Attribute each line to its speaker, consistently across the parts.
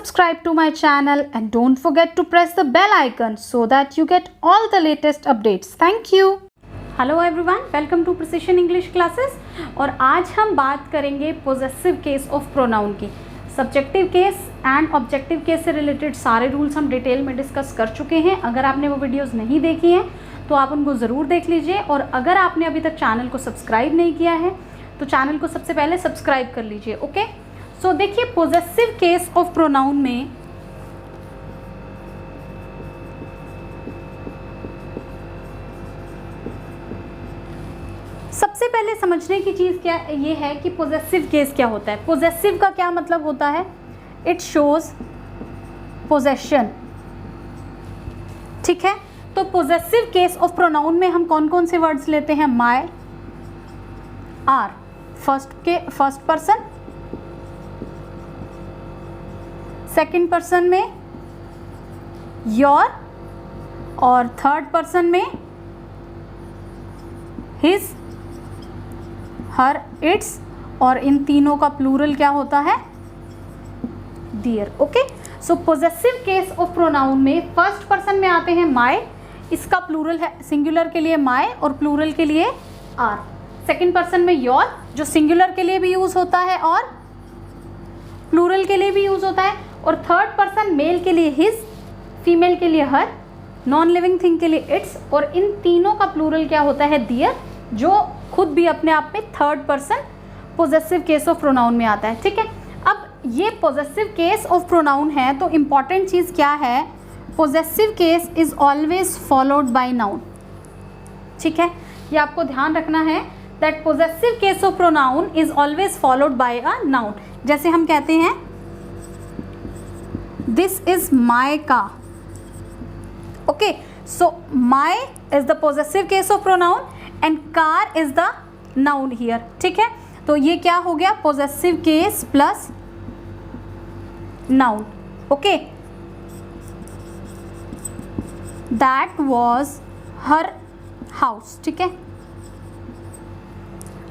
Speaker 1: subscribe to my channel and don't forget to press the bell icon so that you get all the latest updates. Thank you.
Speaker 2: Hello everyone, welcome to precision English classes. और आज हम बात करेंगे possessive case of pronoun की। Subjective case and objective case से related सारे रूल्स हम डिटेल में डिस्कस कर चुके हैं। अगर आपने वो वीडियोस नहीं देखी हैं तो आप उनको ज़रूर देख लीजिए, और अगर आपने अभी तक चैनल को सब्सक्राइब नहीं किया है तो चैनल को सबसे पहले सब्सक्राइब कर लीजिए। ओके, सो देखिए पोजेसिव केस ऑफ प्रोनाउन में सबसे पहले समझने की चीज़ क्या ये है कि पोजेसिव केस क्या होता है। पोजेसिव का क्या मतलब होता है? It shows possession. ठीक है, तो पोजेसिव केस ऑफ प्रोनाउन में हम कौन कौन से वर्ड्स लेते हैं? My, our, first person, second person में योर, और थर्ड पर्सन में हिज, हर, इट्स, और इन तीनों का प्लूरल क्या होता है? Their. Okay, so possessive case of pronoun में फर्स्ट पर्सन में आते हैं माय, इसका प्लूरल है सिंगुलर के लिए माय और प्लूरल के लिए आर। सेकंड पर्सन में योर, जो सिंगुलर के लिए भी यूज होता है और प्लूरल के लिए भी यूज होता है, और थर्ड पर्सन मेल के लिए हिज, फीमेल के लिए हर, नॉन लिविंग थिंग के लिए इट्स, और इन तीनों का प्लूरल क्या होता है? डियर, जो खुद भी अपने आप में third person possessive case of pronoun में आता है। ठीक है, अब ये पोजेसिव केस ऑफ प्रोनाउन है तो इंपॉर्टेंट चीज़ क्या है? Possessive case is always followed by noun. ठीक है, ये आपको ध्यान रखना है that possessive case of pronoun is always followed by a noun. जैसे हम कहते हैं this is my car. Okay, so my is the possessive case of pronoun and car is the noun here. ठीक है, तो ये क्या हो गया? Possessive case plus noun. Okay, that was her house. ठीक है,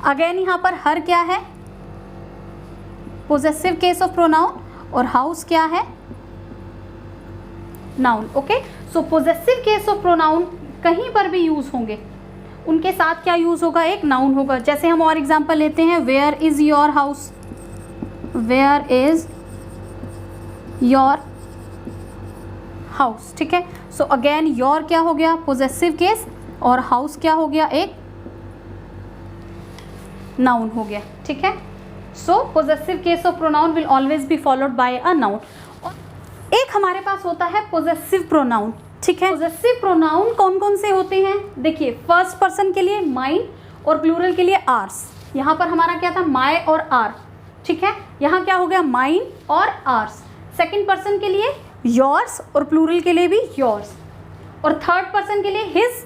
Speaker 2: अगेन यहां पर हर क्या है? पोजेसिव केस ऑफ प्रोनाउन, और हाउस क्या है? Noun. Okay, so possessive case of pronoun कहीं पर भी यूज होंगे, उनके साथ क्या यूज होगा? एक नाउन होगा। जैसे हम और एग्जांपल लेते हैं, where is your house, where is your house. ठीक है, सो अगेन योर क्या हो गया? पोजेसिव केस, और हाउस क्या हो गया? एक नाउन हो गया। ठीक है, so possessive case of pronoun will always be followed by a noun. एक हमारे पास होता है पोजेसिव प्रोनाउन। ठीक है, पोजेसिव प्रोनाउन कौन कौन से होते हैं? देखिए, फर्स्ट पर्सन के लिए माइन और प्लूरल के लिए आर्स। यहाँ पर हमारा क्या था? माय और आर। ठीक है, यहाँ क्या हो गया? माइन और आर्स। सेकंड पर्सन के लिए योर्स और प्लूरल के लिए भी योर्स, और थर्ड पर्सन के लिए his,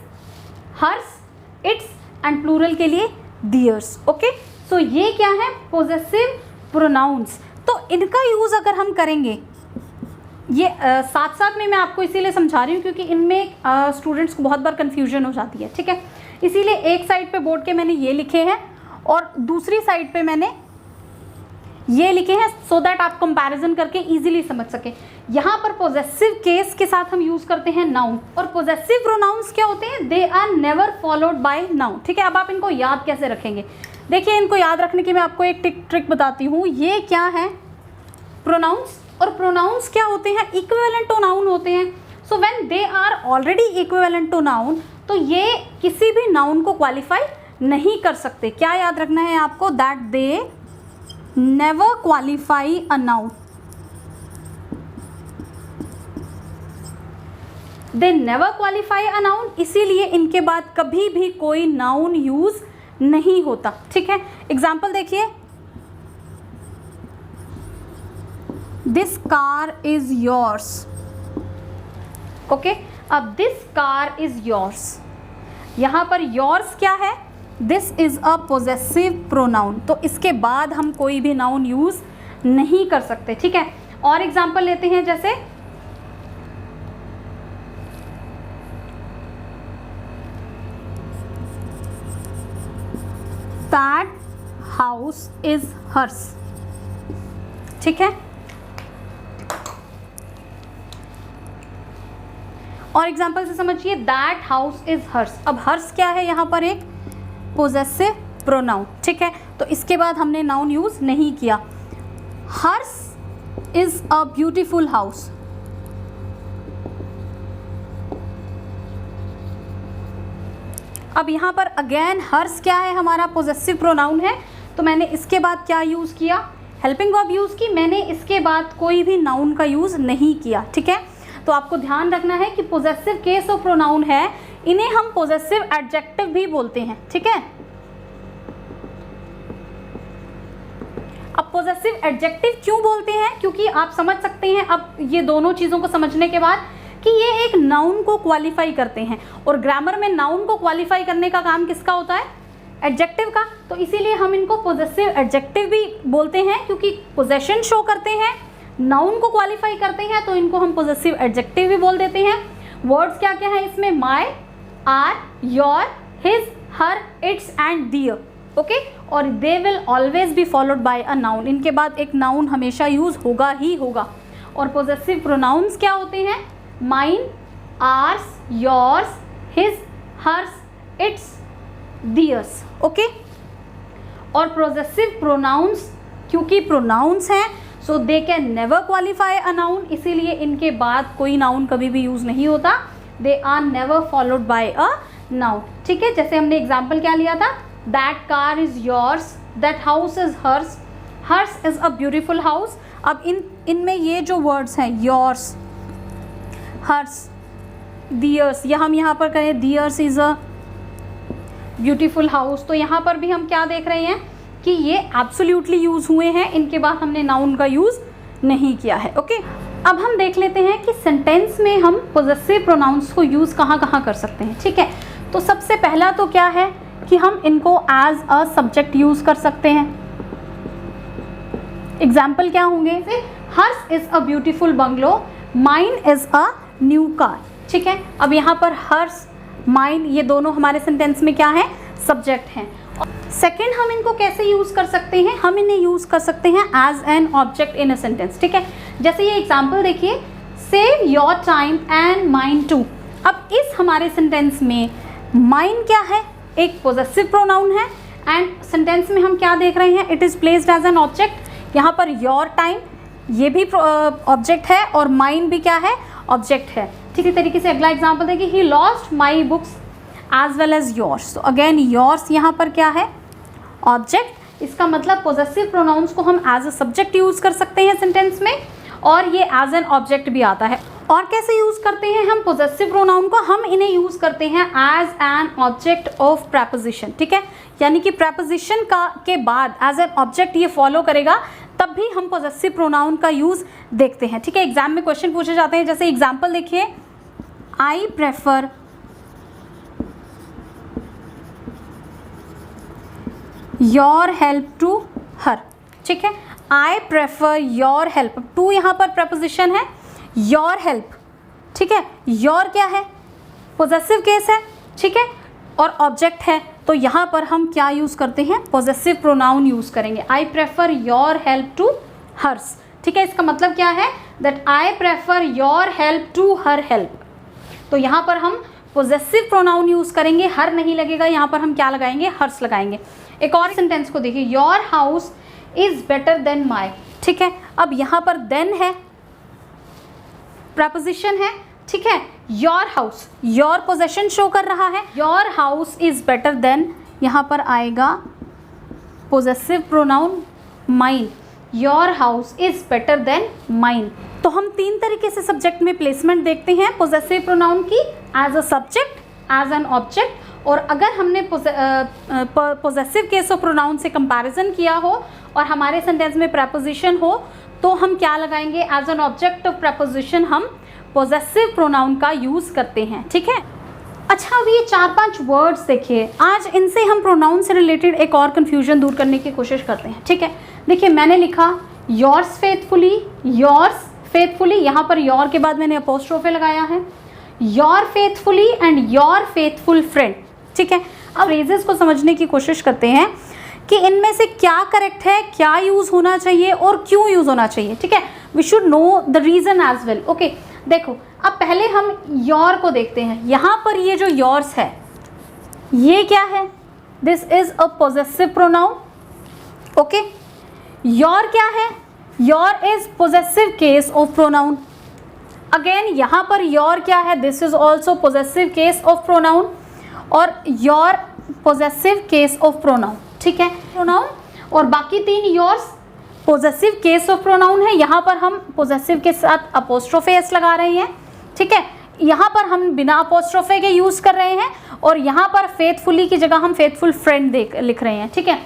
Speaker 2: hers, its, and plural के लिए दियर्स। ओके, सो ये क्या है? Possessive pronouns. तो इनका यूज अगर हम करेंगे, ये साथ साथ में मैं आपको इसीलिए समझा रही हूँ क्योंकि इनमें स्टूडेंट्स को बहुत बार कंफ्यूजन हो जाती है। ठीक है, इसीलिए एक साइड पे बोर्ड के मैंने ये लिखे हैं और दूसरी साइड पे मैंने ये लिखे हैं, सो दैट आप कंपैरिजन करके इजीली समझ सकें। यहाँ पर पोजेसिव केस के साथ हम यूज करते हैं नाउन, और पोजेसिव प्रोनाउंस क्या होते हैं? They are never followed by noun. ठीक है, अब आप इनको याद कैसे रखेंगे? देखिए, इनको याद रखने की मैं आपको एक ट्रिक बताती हूँ। ये क्या है? प्रोनाउंस, और प्रोनाउंस क्या होते हैं? इक्विवेलेंट टू नाउन होते हैं। So when they are already equivalent to noun, तो ये किसी भी नाउन को क्वालिफाई नहीं कर सकते। क्या याद रखना है आपको? That they never qualify a noun. They never qualify a noun, इसीलिए इनके बाद कभी भी कोई नाउन यूज नहीं होता। ठीक है, एग्जाम्पल देखिए, this car is yours. Okay, अब दिस कार इज योर्स, यहां पर योर्स क्या है? This is a possessive pronoun, तो इसके बाद हम कोई भी नाउन यूज नहीं कर सकते। ठीक है, और एग्जांपल लेते हैं, जैसे दैट हाउस इज हर्स। ठीक है, और एग्जाम्पल से समझिए, दैट हाउस इज हर्स। अब हर्स क्या है, यहाँ पर एक पोजेसिव प्रोनाउन, ठीक है। तो इसके बाद हमने नाउन यूज नहीं किया। Hers is a beautiful house. अब यहाँ पर अगेन हर्स क्या है, हमारा पोजेसिव प्रोनाउन है, तो मैंने इसके बाद क्या यूज़ किया, हेल्पिंग वर्ब यूज़ की। मैंने इसके बाद कोई भी नाउन का यूज़ नहीं किया, ठीक है। तो आपको ध्यान रखना है कि पोजेसिव केस ऑफ प्रोनाउन है, इन्हें हम पोजेसिव एडजेक्टिव भी बोलते हैं, ठीक है। अब पोजेसिव एडजेक्टिव क्यों बोलते हैं, क्योंकि आप समझ सकते हैं अब ये दोनों चीज़ों को समझने के बाद कि ये एक नाउन को क्वालिफाई करते हैं, और ग्रामर में नाउन को क्वालिफाई करने का काम किसका होता है, एडजेक्टिव का। तो इसीलिए हम इनको पोजेसिव एडजेक्टिव भी बोलते हैं, क्योंकि पोजेशन शो करते हैं, नाउन को क्वालिफाई करते हैं, तो इनको हम पोजेसिव एडजेक्टिव भी बोल देते हैं। वर्ड्स क्या क्या है इसमें, my, our, your, his, her, its and their, okay. और they will always be followed by a noun, इनके बाद एक नाउन हमेशा यूज होगा ही होगा। और पोजेसिव प्रोनाउंस क्या होते हैं, mine, ours, yours, his, hers, its, theirs, okay. और पोजेसिव प्रोनाउंस क्योंकि प्रोनाउंस हैं, so they can never qualify a noun, इसीलिए इनके बाद कोई नाउन कभी भी यूज नहीं होता। They are never followed by a noun, ठीक है। जैसे हमने एग्जाम्पल क्या लिया था, that car is yours, that house is hers, hers is a beautiful house. अब इनमें ये जो वर्ड्स हैं, योर्स, हर्स, दियर्स, या हम यहाँ पर करें theirs is a beautiful house, तो यहाँ पर भी हम क्या देख रहे हैं कि ये एब्सोल्युटली यूज हुए हैं, इनके बाद हमने नाउन का यूज नहीं किया है, ओके। अब हम देख लेते हैं कि सेंटेंस में हम पोजेसिव प्रोनाउंस को यूज कहाँ कहाँ कर सकते हैं, ठीक है। तो सबसे पहला तो क्या है कि हम इनको एज अ सब्जेक्ट यूज कर सकते हैं। एग्जाम्पल क्या होंगे, hers is a beautiful bungalow, mine is a new car, ठीक है। अब यहाँ पर हर्स, माइन, ये दोनों हमारे सेंटेंस में क्या है, सब्जेक्ट हैं। सेकेंड, हम इनको कैसे यूज कर सकते हैं, हम इन्हें यूज कर सकते हैं as an object in a sentence, ठीक है। जैसे ये एग्जाम्पल देखिए, save your time and mine too. अब इस हमारे सेंटेंस में माइन क्या है, एक पोजेसिव प्रोनाउन है, एंड सेंटेंस में हम क्या देख रहे हैं, it is placed as an object. यहाँ पर योर टाइम ये भी ऑब्जेक्ट है, और माइन भी क्या है, ऑब्जेक्ट है। इसी तरीके से अगला एग्जाम्पल देखिए, he lost my books as well as yours. तो अगेन योर्स यहाँ पर क्या है, ऑब्जेक्ट। इसका मतलब पोजेसिव प्रोनाउंस को हम एज अ सब्जेक्ट यूज कर सकते हैं सेंटेंस में, और ये एज एन ऑब्जेक्ट भी आता है। और कैसे यूज करते हैं हम पोजेसिव प्रोनाउन को, हम इन्हें यूज करते हैं as an object of preposition, ठीक है। यानी कि प्रेपोजिशन के बाद एज एन ऑब्जेक्ट ये फॉलो करेगा, तब भी हम पोजेसिव प्रोनाउन का यूज देखते हैं, ठीक है। एग्जाम में क्वेश्चन पूछे जाते हैं, जैसे एग्जाम्पल देखिए, I prefer your help to her, ठीक है। I prefer your help, to यहाँ पर प्रपोजिशन है, योर हेल्प, ठीक है। योर क्या है, पोजेसिव केस है, ठीक है, और ऑब्जेक्ट है, तो यहाँ पर हम क्या यूज़ करते हैं, पोजेसिव प्रोनाउन यूज़ करेंगे। I prefer your help to hers, ठीक है। इसका मतलब क्या है, that I prefer your help to her help. तो यहाँ पर हम पोजेसिव प्रोनाउन यूज़ करेंगे, हर नहीं लगेगा, यहाँ पर हम क्या लगाएंगे, हर्स लगाएंगे। एक और सेंटेंस को देखिए, your house is better than my, ठीक है। अब यहाँ पर देन है, प्रपोजिशन है, ठीक है। Your house, your possession show कर रहा है, your house is better then, यहाँ पर आएगा possessive pronoun mine, your house is better then mine. तो हम तीन तरीके से सब्जेक्ट में प्लेसमेंट देखते हैं पोजेसिव प्रोनाउन की, as a subject, as an object, और अगर हमने पोजेसिव केस ऑफ प्रोनाउन से कंपैरिजन किया हो और हमारे सेंटेंस में प्रपोजिशन हो, तो हम क्या लगाएंगे, as an object of preposition हम पोजेसिव प्रोनाउन का यूज़ करते हैं, ठीक है। अच्छा, अब ये 4-5 वर्ड्स देखिए, आज इनसे हम प्रोनाउन से रिलेटेड एक और कन्फ्यूजन दूर करने की कोशिश करते हैं, ठीक है। देखिए, मैंने लिखा योर्स फेथफुली, योर्स फेथफुली, यहाँ पर योर के बाद मैंने अपोस्ट्रोफे लगाया है, your faithfully and your faithful friend, ठीक है। अब फ्रेजेस को समझने की कोशिश करते हैं कि इनमें से क्या करेक्ट है, क्या यूज़ होना चाहिए और क्यों यूज़ होना चाहिए, ठीक है। We should know the reason as well, okay. देखो अब पहले हम योर को देखते हैं। यहाँ पर ये जो योर्स है ये क्या है, this is a possessive pronoun. Okay, your क्या है, your is possessive case of pronoun. Again यहाँ पर योर क्या है, this is also possessive case of pronoun, और your possessive case of pronoun. ठीक है, प्रोनाउन, और बाकी 3 yours possessive case of pronoun है। यहाँ पर हम पोजेसिव के साथ अपोस्ट्रोफे एस लगा रहे हैं। ठीक है, यहाँ पर हम बिना अपोस्ट्रोफे के यूज़ कर रहे हैं, और यहाँ पर फेथफुली की जगह हम फेथफुल फ्रेंड लिख रहे हैं। ठीक है,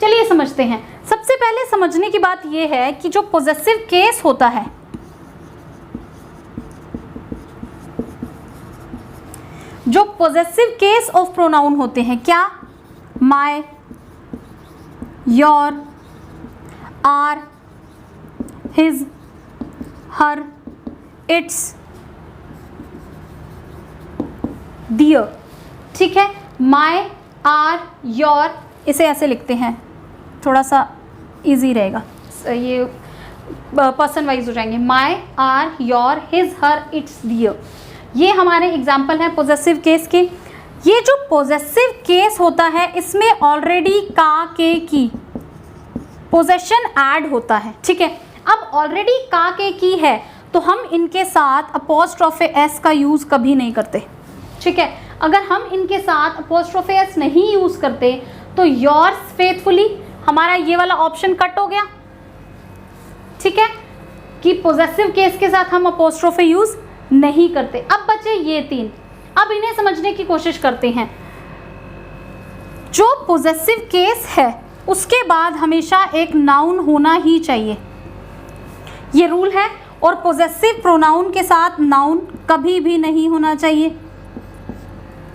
Speaker 2: चलिए समझते हैं। सबसे पहले समझने की बात यह है कि जो पोजेसिव केस होता है, जो पोजेसिव केस ऑफ प्रोनाउन होते हैं, क्या, my, our, your, his, her, its, their. ठीक है, माय, आर, योर, इसे ऐसे लिखते हैं, थोड़ा सा इजी रहेगा, ये पर्सन वाइज हो जाएंगे। My, our, your, his, her, its, their. ये हमारे एग्जाम्पल हैं पोजेसिव केस के। ये जो पोजेसिव केस होता है इसमें ऑलरेडी का, के, की पोजेशन ऐड होता है। ठीक है, अब ऑलरेडी का, के, की है तो हम इनके साथ अपोस्ट्रोफे एस का यूज़ कभी नहीं करते। ठीक है, अगर हम इनके साथ अपोस्ट्रोफे एस नहीं यूज़ करते तो योर्स फेथफुली, हमारा ये वाला ऑप्शन कट हो गया। ठीक है, कि पोजेसिव केस के साथ हम अपोस्ट्रोफे यूज़ नहीं करते। अब बचे ये 3, अब इन्हें समझने की कोशिश करते हैं। जो पोजेसिव केस है उसके बाद हमेशा एक नाउन होना ही चाहिए, ये रूल है, और पोजेसिव प्रोनाउन के साथ नाउन कभी भी नहीं होना चाहिए।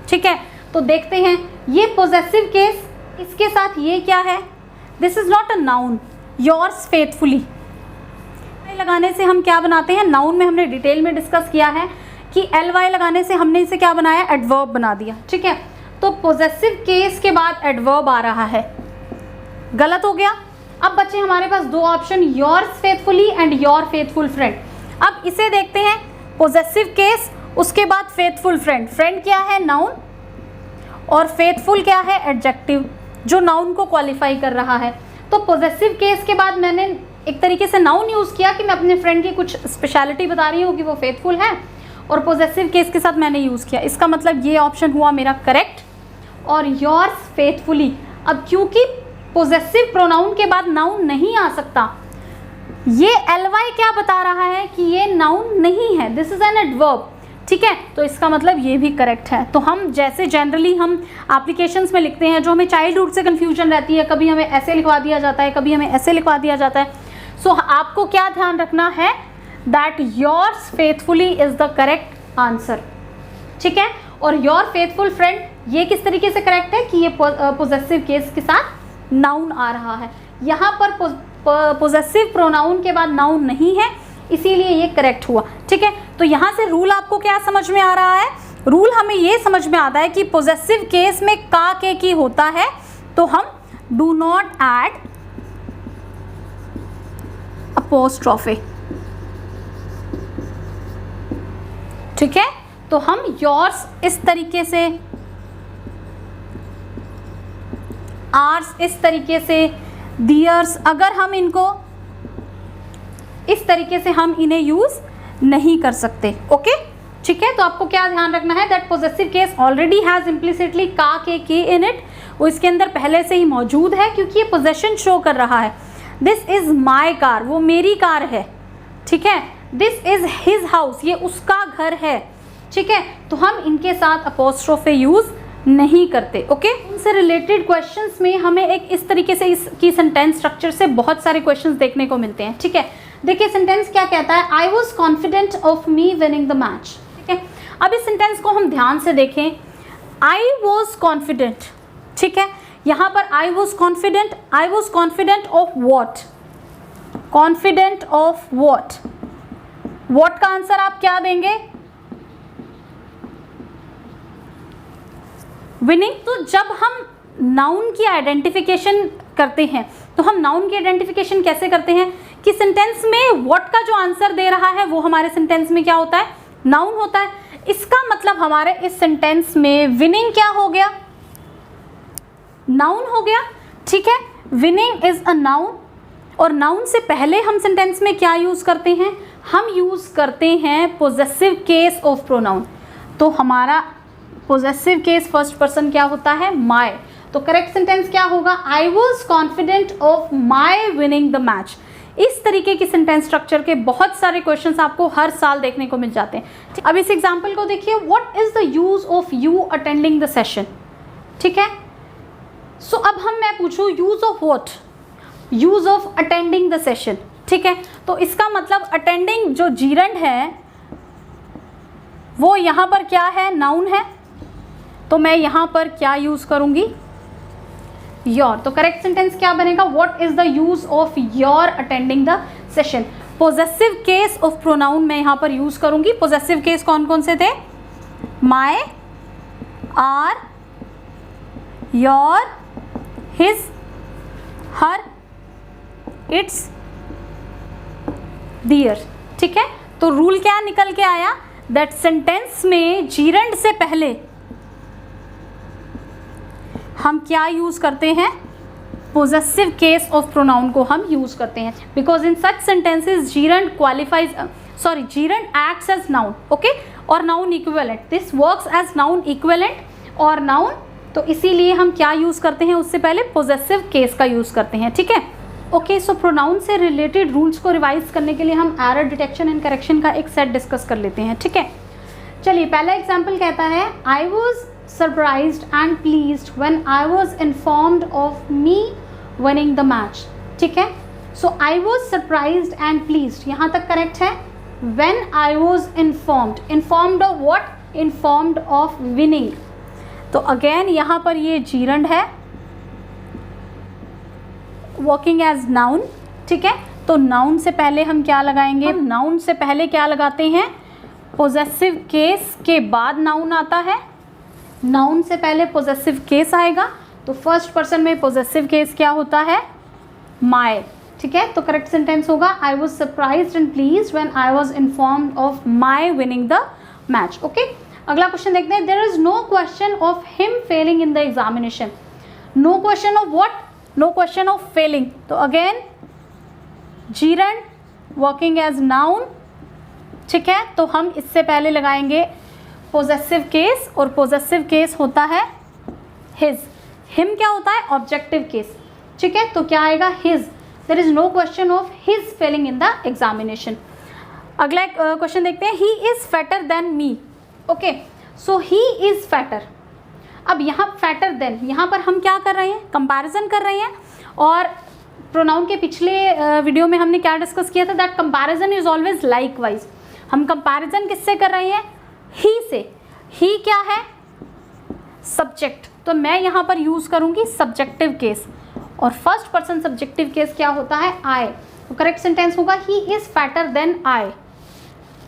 Speaker 2: ठीक है, तो देखते हैं ये पोजेसिव केस, इसके साथ ये क्या है, this is not a noun, yours faithfully लगाने से हम क्या बनाते हैं, नाउन में हमने डिटेल में डिस्कस किया है कि ly लगाने से हमने इसे क्या बनाया, एडवर्ब बना दिया। ठीक है, तो पोजेसिव केस के बाद एडवर्ब आ रहा है, गलत हो गया। अब बच्चे हमारे पास 2 option, yours faithfully and your faithful friend. अब इसे देखते हैं, पोजेसिव केस, उसके बाद फेथफुल फ्रेंड। फ्रेंड क्या है, नाउन, और फेथफुल क्या है, एडजेक्टिव, जो नाउन को क्वालिफाई कर रहा है। तो पोजेसिव केस के बाद मैंने एक तरीके से नाउन यूज़ किया कि मैं अपने फ्रेंड की कुछ स्पेशलिटी बता रही हूँ कि वो फेथफुल है, और पोजेसिव केस के साथ मैंने यूज़ किया। इसका मतलब ये ऑप्शन हुआ मेरा करेक्ट, और योर्स फेथफुली। अब क्योंकि पोजेसिव प्रोनाउन के बाद नाउन नहीं आ सकता, ये ly क्या बता रहा है कि ये नाउन नहीं है, दिस इज एन एडवर्ब। ठीक है, तो इसका मतलब ये भी करेक्ट है। तो हम जैसे जनरली हम एप्लीकेशंस में लिखते हैं, जो हमें चाइल्डहुड से कन्फ्यूजन रहती है, कभी हमें ऐसे लिखवा दिया जाता है, कभी हमें ऐसे लिखवा दिया जाता है। सो आपको क्या ध्यान रखना है, that yours faithfully is the correct answer. ठीक है, और योर फेथफुल फ्रेंड ये किस तरीके से करेक्ट है कि ये पोजेसिव केस के साथ नाउन आ रहा है। यहाँ पर पोजेसिव प्रोनाउन के बाद नाउन नहीं है, इसीलिए ये करेक्ट हुआ। ठीक है, तो यहाँ से रूल आपको क्या समझ में आ रहा है, रूल हमें ये समझ में आता है कि पोजेसिव केस में का, के, की होता है तो हम डू नॉट ऐड अपोस्ट्रोफे। ठीक है, तो हम योर्स इस तरीके से, आर्स इस तरीके से, दियर्स, अगर हम इनको इस तरीके से हम इन्हें यूज नहीं कर सकते। ओके, ठीक है, तो आपको क्या ध्यान रखना है, that possessive case already has implicitly का, के इन इट, वो इसके अंदर पहले से ही मौजूद है क्योंकि ये पोजेशन शो कर रहा है। दिस इज माई कार, वो मेरी कार है। ठीक है, दिस इज हिज हाउस, ये उसका घर है। ठीक है, तो हम इनके साथ अपोस्ट्रोफे यूज नहीं करते। ओके, इनसे रिलेटेड क्वेश्चंस में हमें एक इस तरीके से इसकी सेंटेंस स्ट्रक्चर से बहुत सारे क्वेश्चंस देखने को मिलते हैं। ठीक है, देखिए सेंटेंस क्या कहता है, I was confident of me winning the match. ठीक है, अब इस सेंटेंस को हम ध्यान से देखें, आई वॉज कॉन्फिडेंट। ठीक है, यहाँ पर I was confident of what, confident of what, what का आंसर आप क्या देंगे, विनिंग। तो जब हम नाउन की आइडेंटिफिकेशन करते हैं तो हम नाउन की आइडेंटिफिकेशन कैसे करते हैं कि सेंटेंस में व्हाट का जो आंसर दे रहा है वो हमारे सेंटेंस में क्या होता है, नाउन होता है। इसका मतलब हमारे इस सेंटेंस में विनिंग क्या हो गया, नाउन हो गया। ठीक है, विनिंग इज अ नाउन। और नाउन से पहले हम सेंटेंस में क्या यूज करते हैं, हम यूज करते हैं पोजेसिव केस ऑफ प्रोनाउन। तो हमारा पोजेसिव केस फर्स्ट पर्सन क्या होता है, माय। तो करेक्ट सेंटेंस क्या होगा, I was confident of my winning the match. इस तरीके की सेंटेंस स्ट्रक्चर के बहुत सारे क्वेश्चंस आपको हर साल देखने को मिल जाते हैं। अब इस एग्जांपल को देखिए, what is the use of you attending the session. ठीक है, सो अब मैं पूछूं use of what, use of attending the session. ठीक है, तो इसका मतलब अटेंडिंग जो जीरंड है वो यहाँ पर क्या है, नाउन है। तो मैं यहाँ पर क्या यूज करूंगी, योर। तो करेक्ट सेंटेंस क्या बनेगा, what is the use of your attending the session. Possessive case of pronoun मैं यहाँ पर यूज करूंगी। पोजेसिव केस कौन कौन से थे, my, our, your, his, her, its, their. ठीक है, तो रूल क्या निकल के आया, दैट सेंटेंस में जीरंड से पहले हम क्या यूज करते हैं, पोजेसिव केस ऑफ प्रोनाउन को हम यूज करते हैं। Because in such sentences gerund qualifies, gerund acts as noun, okay, और noun equivalent. This works as noun equivalent और नाउन। तो इसीलिए हम क्या यूज करते हैं, उससे पहले पोजेसिव केस का यूज करते हैं। ठीक है, ओके। सो प्रोनाउन से रिलेटेड रूल्स को रिवाइज करने के लिए हम एरर डिटेक्शन एंड करेक्शन का एक सेट डिस्कस कर लेते हैं। ठीक है, चलिए पहला एग्जाम्पल कहता है, I was surprised and pleased when I was informed of me winning the match। ठीक है, so I was surprised and pleased, यहाँ तक करेक्ट है। when I was informed of what, informed of winning। तो again यहाँ पर ये gerund है, वर्किंग एज नाउन। ठीक है, तो नाउन से पहले हम क्या लगाएंगे, नाउन से पहले क्या लगाते हैं, पोजेसिव केस के बाद नाउन आता है। नाउन से पहले पोजेसिव केस आएगा, तो फर्स्ट पर्सन में पोजेसिव केस क्या होता है, माय। ठीक है, तो करेक्ट सेंटेंस होगा, I was surprised and pleased when I was informed of my winning the match. Okay, अगला क्वेश्चन देखते हैं, there is no question of him failing in the examination. No question of what, no question of failing. तो again gerund working as noun. ठीक है, तो हम इससे पहले लगाएंगे पोजेसिव केस, और पोजेसिव केस होता है हिज। हिम क्या होता है, ऑब्जेक्टिव केस। ठीक है, तो क्या आएगा, his. There is no question of his failing in the examination. अगला क्वेश्चन देखते हैं, he is fatter than me. Okay, so he is fatter. अब यहाँ फैटर देन, यहाँ पर हम क्या कर रहे हैं, कंपैरिजन कर रहे हैं। और प्रोनाउन के पिछले वीडियो में हमने क्या डिस्कस किया था, that comparison is always likewise. हम कंपैरिजन किससे कर रहे हैं, ही से। ही क्या है, सब्जेक्ट। तो मैं यहाँ पर यूज करूंगी सब्जेक्टिव केस, और फर्स्ट पर्सन सब्जेक्टिव केस क्या होता है, आई। तो करेक्ट सेंटेंस होगा, he is fatter than I.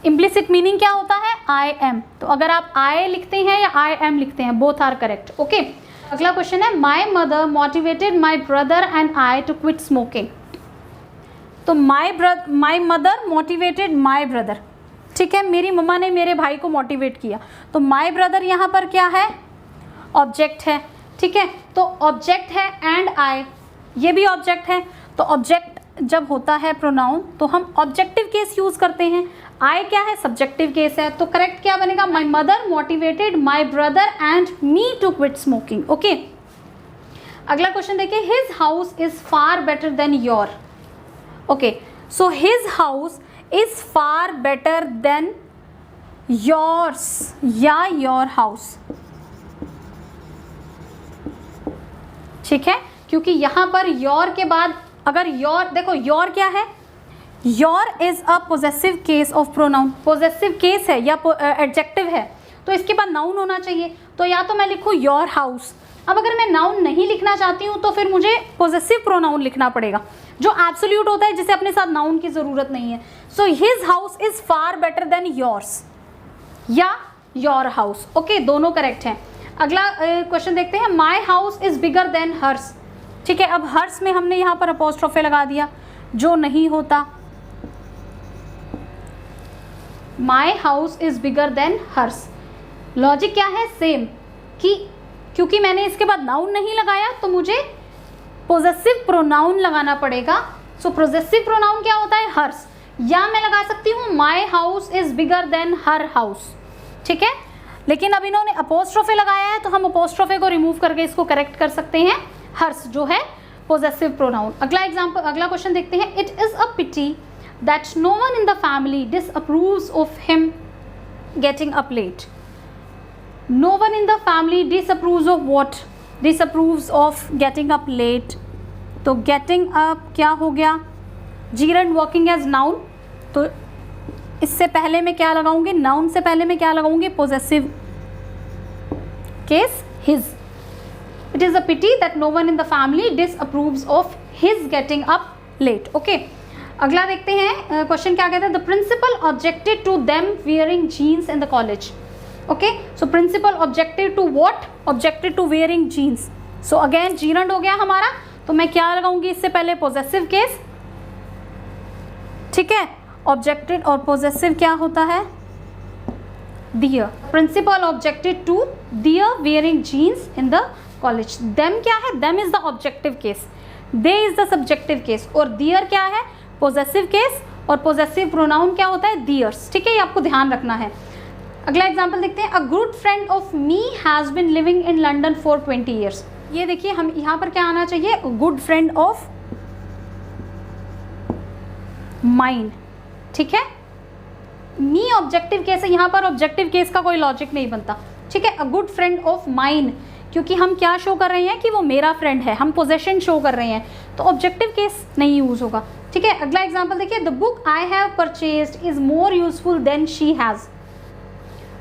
Speaker 2: Implicit meaning क्या होता है, आई एम। तो अगर आप आई लिखते हैं या आई एम लिखते हैं, बोथ आर करेक्ट। ओके, अगला क्वेश्चन है, my mother motivated my brother and I to quit smoking. तो my mother motivated my brother. ठीक है, मेरी मम्मा ने मेरे भाई को मोटिवेट किया। तो माई ब्रदर यहाँ पर क्या है, ऑब्जेक्ट है। ठीक है, तो ऑब्जेक्ट है एंड आई, ये भी ऑब्जेक्ट है। तो ऑब्जेक्ट जब होता है प्रोनाउन, तो हम ऑब्जेक्टिव केस यूज करते हैं। आई क्या है, सब्जेक्टिव केस है। तो करेक्ट क्या बनेगा, my mother motivated my brother and me to quit smoking. Okay, अगला क्वेश्चन देखिए, his house is far better than your. Okay, so his house is far better than yours या your house. ठीक है, क्योंकि यहां per your के बाद अगर योर, देखो योर क्या है, your is a possessive case of pronoun. Possessive case है या एडजेक्टिव है, तो इसके बाद नाउन होना चाहिए। तो या तो मैं लिखूँ योर हाउस। अब अगर मैं नाउन नहीं लिखना चाहती हूँ तो फिर मुझे पोजेसिव प्रोनाउन लिखना पड़ेगा, जो एब्सोल्यूट होता है, जिसे अपने साथ नाउन की जरूरत नहीं है। So his house is far better than yours या योर हाउस। ओके, दोनों करेक्ट हैं। अगला क्वेश्चन देखते हैं, my house is bigger than hers. ठीक है, अब हर्स में हमने यहाँ पर अपोस्ट्रोफे लगा दिया। जो नहीं होता। My house is bigger than hers. Logic क्या है? सेम, कि क्योंकि मैंने इसके बाद नाउन नहीं लगाया तो मुझे पोजेसिव प्रोनाउन लगाना पड़ेगा। सो पोजेसिव प्रोनाउन क्या होता है? हर्स। या मैं लगा सकती हूँ माई house is bigger then her house, ठीक है। लेकिन अब इन्होंने अपोस्ट्रोफे लगाया है तो हम अपोस्ट्रोफे को रिमूव करके इसको करेक्ट कर सकते हैं, हर्स जो है पोजेसिव प्रोनाउन। अगला एग्जाम्पल, अगला क्वेश्चन देखते हैं। It is a pity that no one in the family disapproves of him getting up late. No one in the family disapproves of what? Disapproves of getting up late. तो getting up क्या हो गया? जीरेंड working as noun, तो इससे पहले मैं क्या लगाऊंगी? नाउन से पहले मैं क्या लगाऊंगी? Possessive case his. It is a pity that no one in the family disapproves of his getting up late. Okay, अगला देखते हैं क्वेश्चन क्या कहता है। The principal objected to them wearing jeans in the college. Okay, so principal objected to what? Objected to wearing jeans. So again gerund हो गया हमारा, तो मैं क्या लगाऊंगी इससे पहले? पोजेसिव केस, ठीक है। ऑब्जेक्टेड और पोजेसिव क्या होता है? Their. Principal objected to their wearing jeans in the college. Them क्या है? Them is the objective case, they is the subjective case, और दियर क्या है? Possessive case. और पोजेसिव प्रोनाउन क्या होता है? दियर्स, ठीक है। ये आपको ध्यान रखना है। अगला एग्जाम्पल देखते हैं। A good friend of me has been living in London for 20 years. ये देखिए, हम यहाँ पर क्या आना चाहिए? गुड फ्रेंड ऑफ माइन, ठीक है। मी ऑब्जेक्टिव केस है, यहाँ पर ऑब्जेक्टिव केस का कोई लॉजिक नहीं बनता, ठीक है। A good friend of mine, क्योंकि हम क्या शो कर रहे हैं कि वो मेरा फ्रेंड है, हम पोजेशन शो कर रहे हैं, तो ऑब्जेक्टिव केस नहीं यूज होगा, ठीक है। अगला एग्जाम्पल देखिए। The book I have purchased is more useful than she has.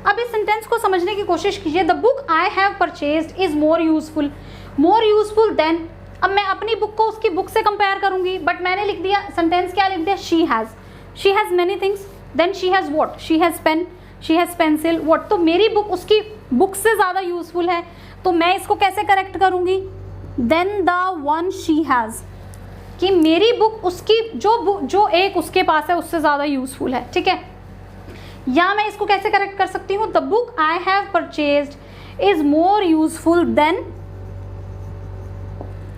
Speaker 2: अब इस सेंटेंस को समझने की कोशिश कीजिए। The book I have purchased is more useful than. अब मैं अपनी बुक को उसकी बुक से कंपेयर करूंगी, बट मैंने लिख दिया, सेंटेंस क्या लिख दिया? She has many things, than she has what? She has pen, she has pencil, what? तो मेरी बुक उसकी बुक से ज़्यादा यूजफुल है, तो मैं इसको कैसे करेक्ट करूंगी? Than the one she has, कि मेरी बुक उसकी जो एक उसके पास है उससे ज़्यादा यूजफुल है, ठीक है। या मैं इसको कैसे करेक्ट कर सकती हूँ? The book I have purchased is more useful than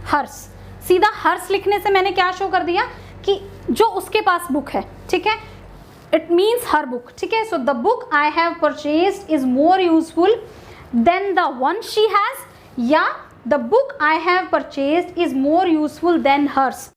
Speaker 2: hers. सीधा हर्स लिखने से मैंने क्या शो कर दिया कि जो उसके पास बुक है, ठीक है। इट मीन्स हर बुक, ठीक है। So the book I have purchased is more useful than the one she has, या the book I have purchased is more useful than hers.